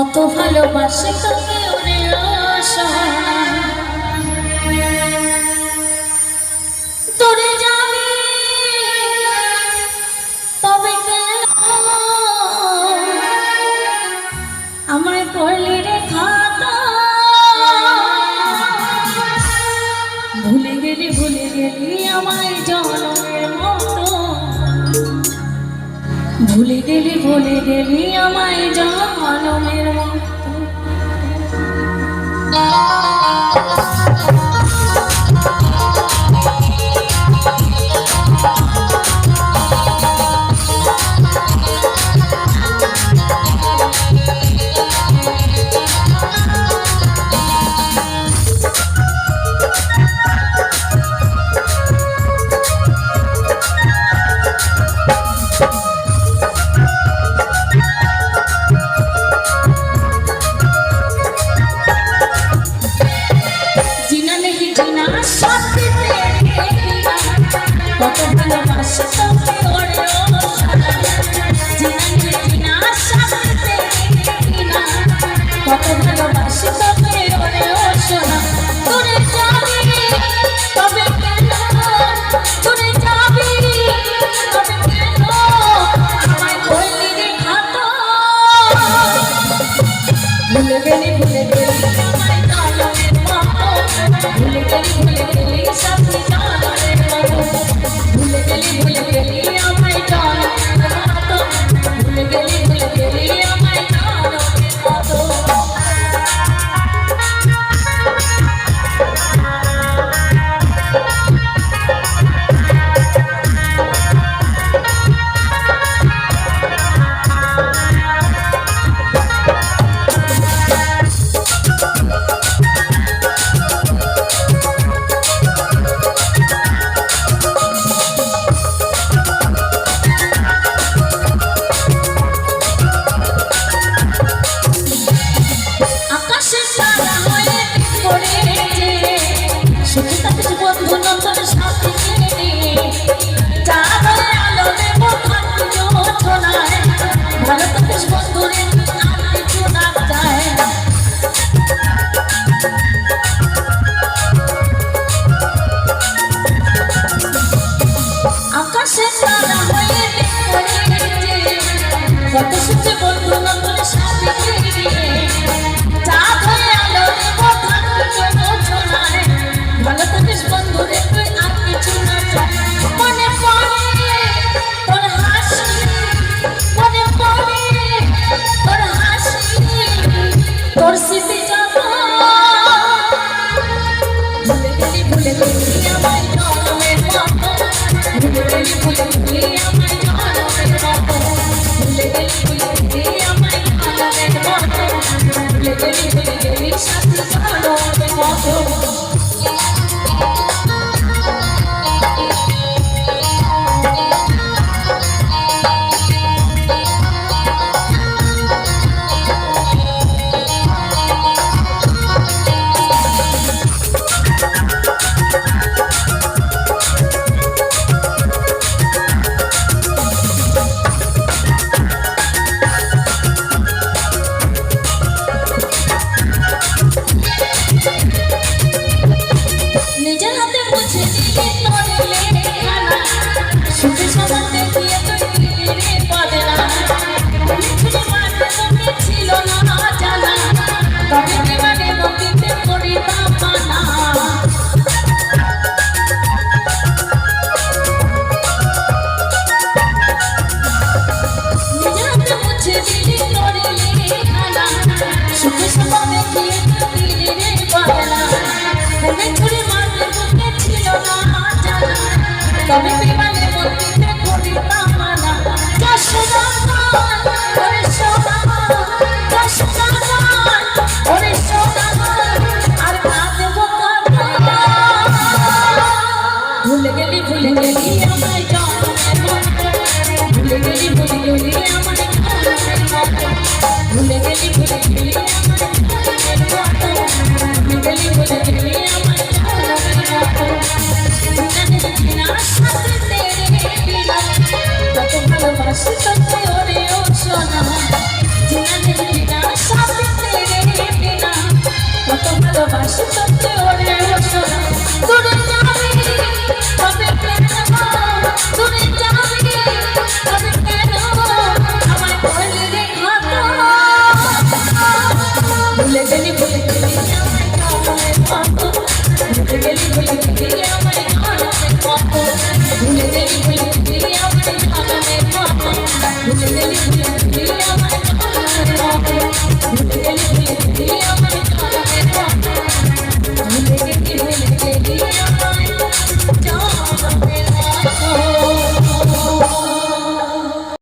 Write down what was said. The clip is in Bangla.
কত ভালোবাসে তোকে ওরে সোনা, তোরে যাবি তবে কেন আমায় করলি রে খাতা, ভুলে গেলি আমায় জনমের মতো, ভুলে গেলি আমায় জনমের মতো। কত ভালোবাসে তোকে ওরে সোনা, জিনা সাথে কিনা, কত ভালোবাসে তোকে ওরে সোনা, তোরে যাবি তবে কেন, তোরে যাবি তবে কেন আমায় করলি রে খাতা, ভুলে গেলি আমায় জনমের মতো, ভুলে গেলি সাথে জনমের মতো, ভুলে গেলি আমায় জনমের মতো, ভুলে গেলি আমায় জনমের মতো। কত সুখে বন্ধু নতুন সাথে চাঁদ হয়ে আলো দেব থাকছোনায়, ভালো থাকিস বন্ধু রে তুই আর কিছু না চাই, মনে পড়ে তোর হাসি, মনে পড়ে তোর হাসি, তোর স্মৃতি যত ভুলে গেলি আমায় জনমের মতো, ভুলে গেলি আমায় জনমের মতো, ভুলে গেলি আমায় জনমের মতো, ভুলে গেলি সাথে জনমের মতো। নিজের হাতে বুঝে দিলি তোরে খানা, সুখে সবার দেখিয়ে তুই রে পাবে না, ছুটে মারতে তোকে ছিল না জানা, তবে বিমানে মতিতে করি না নিজের হাতে বুঝে দিলি তোরে খানা, সুখে সবার দেখিয়ে তুই রে পাবে না, ছুটে মারতে তোকে ছিল না জানা, তবে বিমানে মতিতে করি না যা সোনা ওরে সোনা, যা সোনা ওরে সোনা, আর না দেব কাটা, ভুলে গেলি আমায় জনমের মতো, ভুলে গেলি আমায় জনমের মতো, ভুলে গেলি আমায় জনমের মতো, ভুলে গেলি আমায় জনমের মতো, জিনা সাথে কিনা, কত ভালোবাসে তোকে ওরে সোনা, জিনা সাথে হাসি করতে ওরে সোনা দূরে যাবি তবে কেন দূরে যাবি তবে কেন আমার করলি রে ঘাত ভুলে গেলি আমায় কামে পাত ভুলে গেলি আমায় কামে পাত ভুলে গেলি আমায় কামে পাত ভুলে গেলি